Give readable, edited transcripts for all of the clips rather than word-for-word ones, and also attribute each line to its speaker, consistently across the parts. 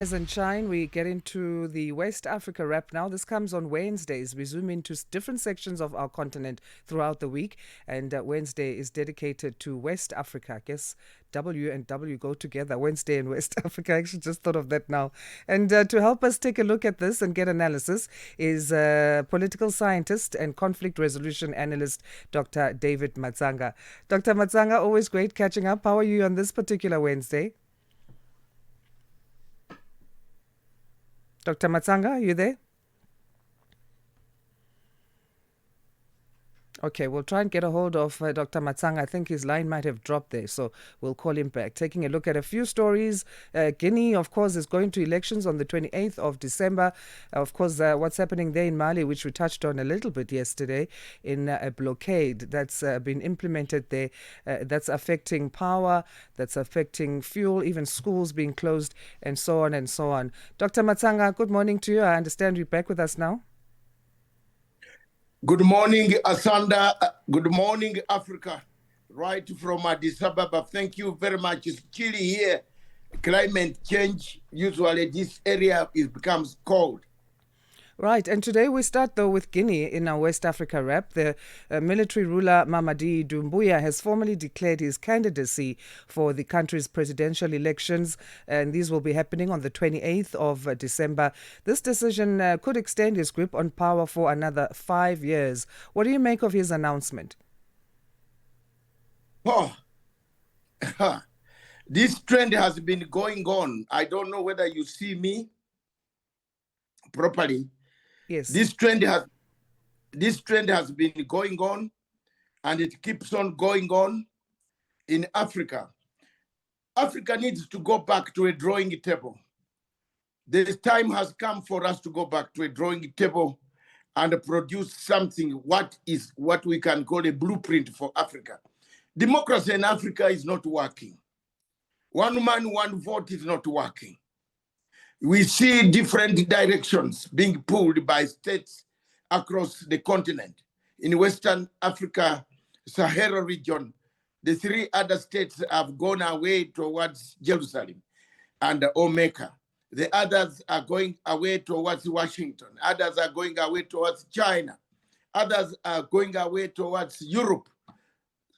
Speaker 1: And shine, we get into the West Africa wrap now. This comes on Wednesdays. We zoom into different sections of our continent throughout the week, and Wednesday is dedicated to West Africa. I guess W and W go together. Wednesday and West Africa. I actually just thought of that now. And to help us take a look at this and get analysis is political scientist and conflict resolution analyst Dr. David Matsanga. Dr. Matsanga, always great catching up. How are you on this particular Wednesday? Dr. Matsanga, are you there? Okay, we'll try and get a hold of Dr. Matsanga. I think his line might have dropped there, so we'll call him back. Taking a look at a few stories. Guinea, of course, is going to elections on the 28th of December. Of course, what's happening there in Mali, which we touched on a little bit yesterday, in a blockade that's been implemented there, that's affecting power, that's affecting fuel, even schools being closed, and so on and so on. Dr. Matsanga, good morning to you. I understand you're back with us now.
Speaker 2: Good morning, Asanda. Good morning, Africa. Right from Addis Ababa. Thank you very much. It's chilly here. Climate change, usually this area becomes cold.
Speaker 1: Right, and today we start though with Guinea in our West Africa wrap. The military ruler Mamadi Doumbouya has formally declared his candidacy for the country's presidential elections, and these will be happening on the 28th of December. This decision could extend his grip on power for another 5 years. What do you make of his announcement?
Speaker 2: Oh, this trend has been going on. I don't know whether you see me properly.
Speaker 1: Yes.
Speaker 2: This trend has been going on, and it keeps on going on in Africa. Africa needs to go back to a drawing table. The time has come for us to go back to a drawing table and produce something what we can call a blueprint for Africa. Democracy in Africa is not working. One man, one vote is not working. We see different directions being pulled by states across the continent. In Western Africa, Sahara region, the three other states have gone away towards Jerusalem and Omeka. The others are going away towards Washington. Others are going away towards China. Others are going away towards Europe.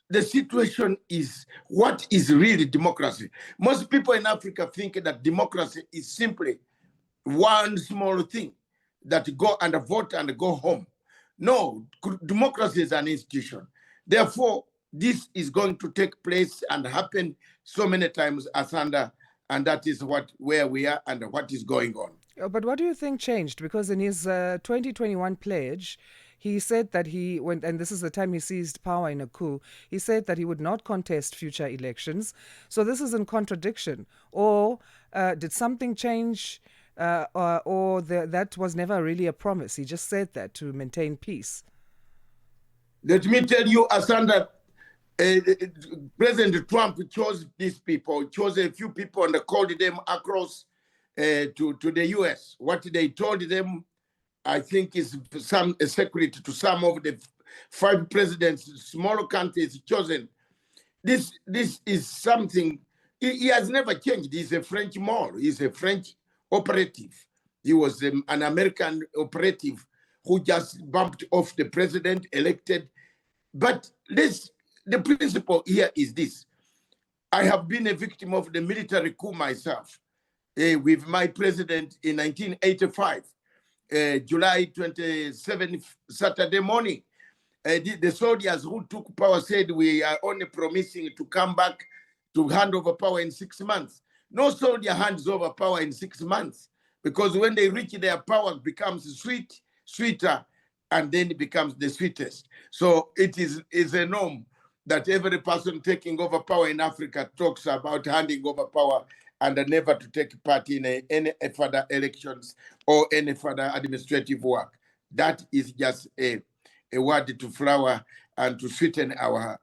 Speaker 2: The situation is, what is really democracy? Most people in Africa think that democracy is simply one small thing, that go and vote and go home. No, democracy is an institution. Therefore, this is going to take place and happen so many times, Asanda, and that is where we are and what is going on.
Speaker 1: But what do you think changed? Because in his 2021 pledge, he said that he went, and this is the time he seized power in a coup, he said that he would not contest future elections. So this is in contradiction. Or did something change, or that was never really a promise? He just said that to maintain peace.
Speaker 2: Let me tell you, Asanda, President Trump chose these people, chose a few people and called them across to the US. What they told them, I think, is a secret to some of the 5 presidents, smaller countries chosen. This is something, he has never changed. He's a French Moor. He's a French operative. He was an American operative who just bumped off the president, elected. But the principle here is this. I have been a victim of the military coup myself with my president in 1985. July 27th, Saturday morning. The soldiers who took power said we are only promising to come back to hand over power in 6 months. No soldier hands over power in 6 months, because when they reach their power, it becomes sweeter, and then it becomes the sweetest. So it is a norm that every person taking over power in Africa talks about handing over power and never to take part in any further elections or any further administrative work. That is just a word to flower and to sweeten our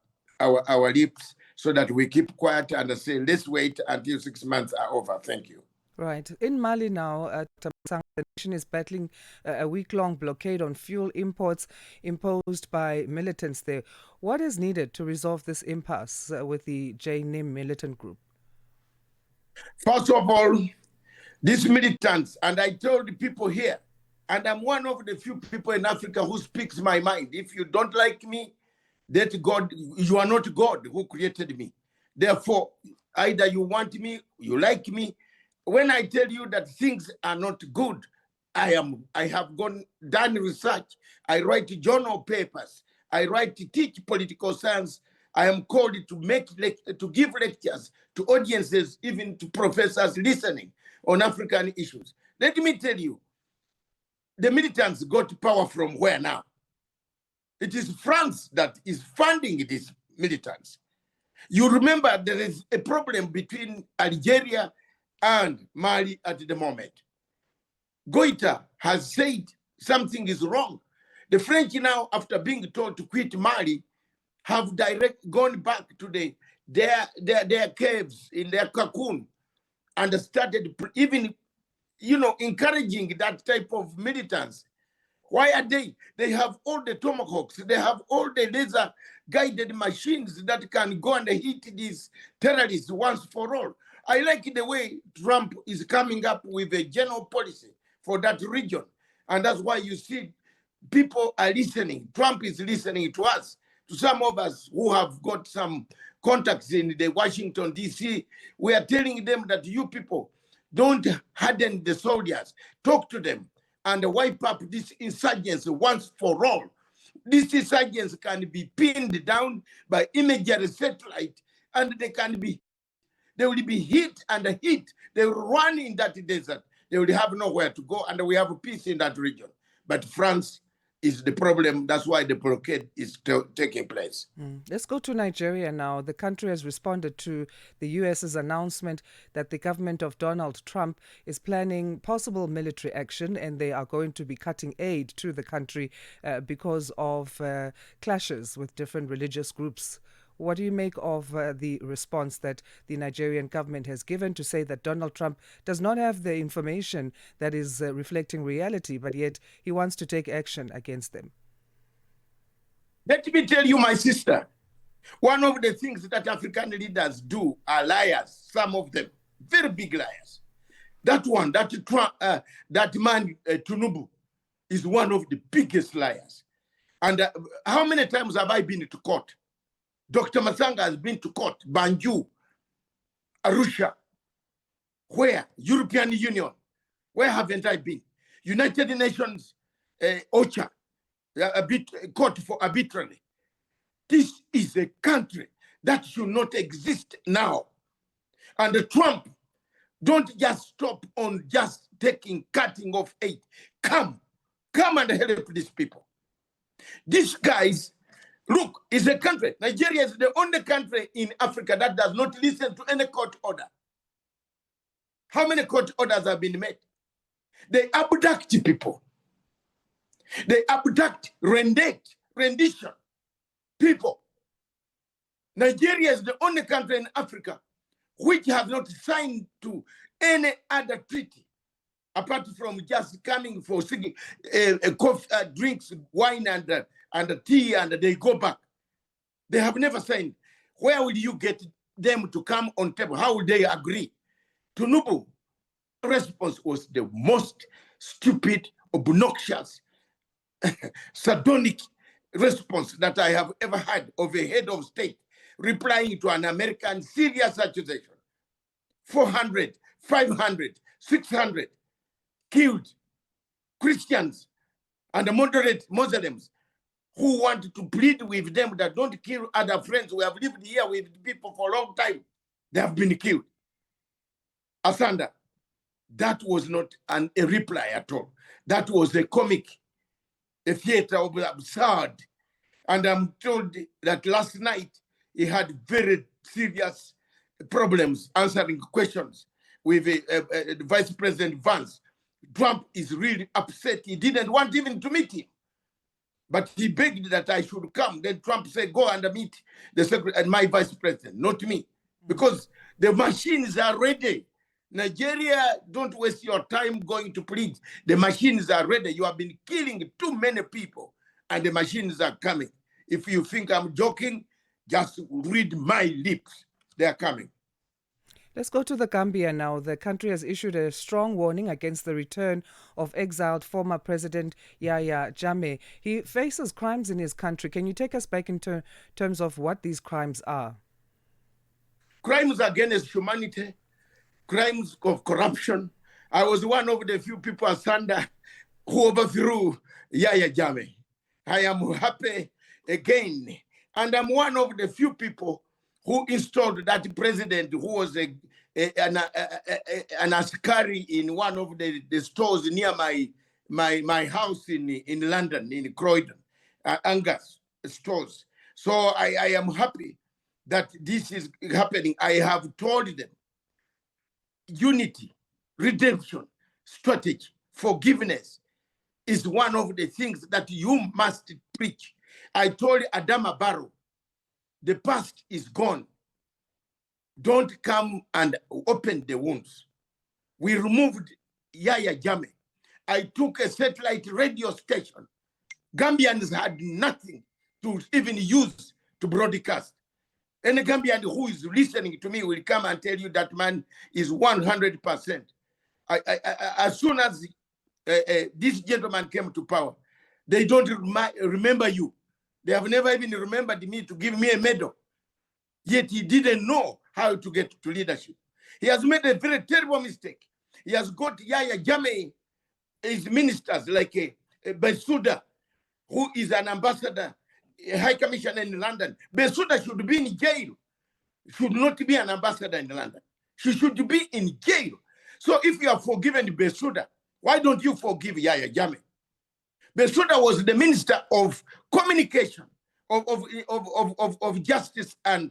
Speaker 2: lips, so that we keep quiet and say, let's wait until 6 months are over. Thank you.
Speaker 1: Right. In Mali now, the nation is battling a week-long blockade on fuel imports imposed by militants there. What is needed to resolve this impasse with the JNIM militant group?
Speaker 2: First of all, These militants, and I told the people here, and I'm one of the few people in Africa who speaks my mind. If you don't like me, that God, you are not God who created me. Therefore, either you want me, you like me. When I tell you that things are not good, I have done research. I write journal papers. I write to teach political science. I am called to give lectures to audiences, even to professors listening on African issues. Let me tell you, the militants got power from where now? It is France that is funding these militants. You remember there is a problem between Algeria and Mali at the moment. Goita has said something is wrong. The French now, after being told to quit Mali, have gone back to their caves in their cocoon and started even, encouraging that type of militants. Why are they? They have all the tomahawks. They have all the laser-guided machines that can go and hit these terrorists once for all. I like the way Trump is coming up with a general policy for that region. And that's why you see people are listening. Trump is listening to us, to some of us who have got some contacts in the Washington, D.C. We are telling them that you people don't harden the soldiers. Talk to them and wipe up these insurgents once for all. These insurgents can be pinned down by imagery satellite, and they will be hit and hit. They will run in that desert. They will have nowhere to go, and we have peace in that region. But France is the problem. That's why the blockade is taking place.
Speaker 1: Let's go to Nigeria now. The country has responded to the US's announcement that the government of Donald Trump is planning possible military action, and they are going to be cutting aid to the country because of clashes with different religious groups. What do you make of the response that the Nigerian government has given to say that Donald Trump does not have the information that is reflecting reality, but yet he wants to take action against them?
Speaker 2: Let me tell you, my sister, one of the things that African leaders do are liars, some of them, very big liars. That man, Tinubu, is one of the biggest liars. And how many times have I been to court? Dr. Matsanga has been to court, Banjul, Arusha. Where? European Union. Where haven't I been? United Nations, OCHA, court for arbitrary. This is a country that should not exist now. And Trump, don't just stop on just cutting off aid. Come and help these people. These guys, look, is a country. Nigeria is the only country in Africa that does not listen to any court order. How many court orders have been made? They abduct people. They abduct, rendition people. Nigeria is the only country in Africa which has not signed to any other treaty apart from just coming for singing coffee, drinks, wine, and tea, and they go back. They have never signed. Where will you get them to come on table? How will they agree? Tinubu response was the most stupid, obnoxious, sardonic response that I have ever had of a head of state replying to an American serious accusation. 400, 500, 600 killed Christians and moderate Muslims who want to plead with them that don't kill other friends who have lived here with people for a long time. They have been killed. Asanda, that was not a reply at all. That was a comic, a theater of absurd. And I'm told that last night he had very serious problems answering questions with Vice President Vance. Trump is really upset. He didn't want even to meet him. But he begged that I should come. Then Trump said, go and meet the secretary and my vice president, not me. Because the machines are ready. Nigeria, don't waste your time going to plead. The machines are ready. You have been killing too many people, and the machines are coming. If you think I'm joking, just read my lips. They are coming.
Speaker 1: Let's go to the Gambia now. The country has issued a strong warning against the return of exiled former President Yahya Jammeh. He faces crimes in his country. Can you take us back in terms of what these crimes are?
Speaker 2: Crimes against humanity, crimes of corruption. I was one of the few people, Asanda, who overthrew Yahya Jammeh. I am happy again. And I'm one of the few people who installed that president who was an askari in one of the stores near my house in London, in Croydon, Angus stores. So I am happy that this is happening. I have told them unity, redemption, strategy, forgiveness is one of the things that you must preach. I told Adama Barrow, the past is gone. Don't come and open the wounds. We removed Yahya Jammeh. I took a satellite radio station. Gambians had nothing to even use to broadcast. Any Gambian who is listening to me will come and tell you that man is 100%. As soon as this gentleman came to power, they don't remember you. They have never even remembered me to give me a medal. Yet he didn't know how to get to leadership. He has made a very terrible mistake. He has got Yahya Jammeh, his ministers like Bensouda, who is an ambassador, a high commissioner in London. Bensouda should be in jail, should not be an ambassador in London. She should be in jail. So if you have forgiven Bensouda, why don't you forgive Yahya Jammeh? Bensouda was the minister of communication, of justice and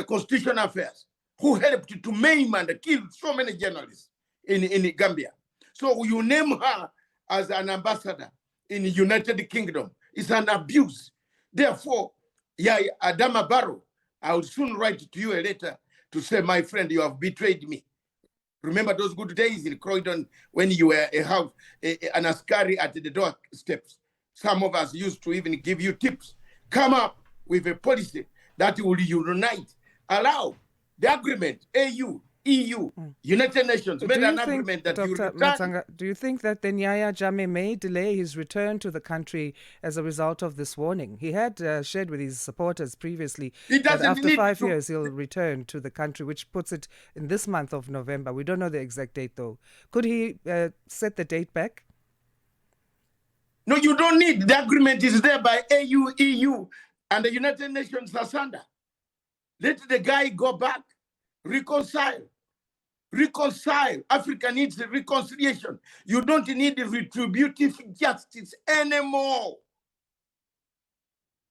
Speaker 2: constitutional affairs, who helped to maim and kill so many journalists in Gambia. So you name her as an ambassador in the United Kingdom. It's an abuse. Therefore, Adama Barrow, I will soon write to you a letter to say, my friend, you have betrayed me. Remember those good days in Croydon when you were an askari at the doorsteps. Some of us used to even give you tips. Come up with a policy that will unite, allow the agreement, AU, EU, United Nations made an agreement that you
Speaker 1: Dr. Matsanga, do you think that then Yahya Jammeh may delay his return to the country as a result of this warning? He had shared with his supporters previously that after 5 years he'll return to the country, which puts it in this month of November. We don't know the exact date, though. Could he set the date back?
Speaker 2: No, you don't need. The agreement is there by AU, EU, and the United Nations Asanda. Let the guy go back, reconcile. Africa needs reconciliation. You don't need retributive justice anymore.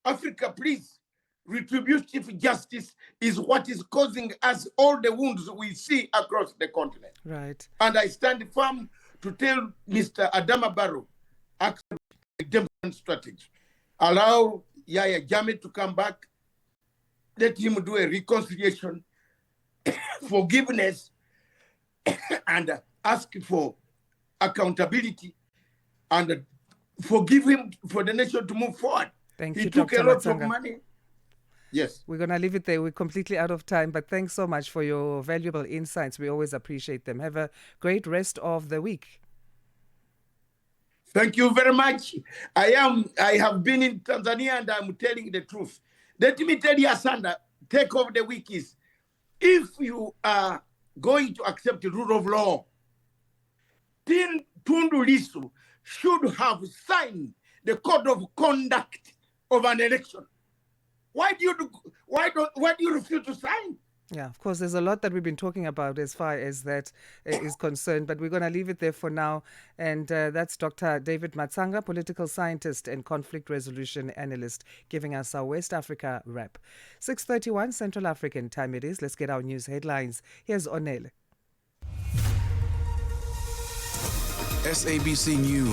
Speaker 2: Africa, please. Retributive justice is what is causing us all the wounds we see across the continent.
Speaker 1: Right.
Speaker 2: And I stand firm to tell Mr. Adama Barrow, accept a different strategy. Allow Yahya Jammeh to come back. Let him do a reconciliation, forgiveness, and ask for accountability, and forgive him for the nation to move forward.
Speaker 1: Thank
Speaker 2: you,
Speaker 1: Dr.
Speaker 2: took a lot
Speaker 1: Matsanga.
Speaker 2: of money. Yes.
Speaker 1: We're going to leave it there. We're completely out of time, but thanks so much for your valuable insights. We always appreciate them. Have a great rest of the week.
Speaker 2: Thank you very much. I have been in Tanzania and I'm telling the truth. Let me tell you, Asanda, take of the week is, if you are going to accept the rule of law, Tundu Lissu should have signed the code of conduct of an election. Why do you refuse to sign?
Speaker 1: Yeah, of course, there's a lot that we've been talking about as far as that is concerned, but we're going to leave it there for now. And that's Dr. David Matsanga, political scientist and conflict resolution analyst, giving us our West Africa wrap. 6:31 Central African time it is. Let's get our news headlines. Here's Onele.
Speaker 3: SABC News.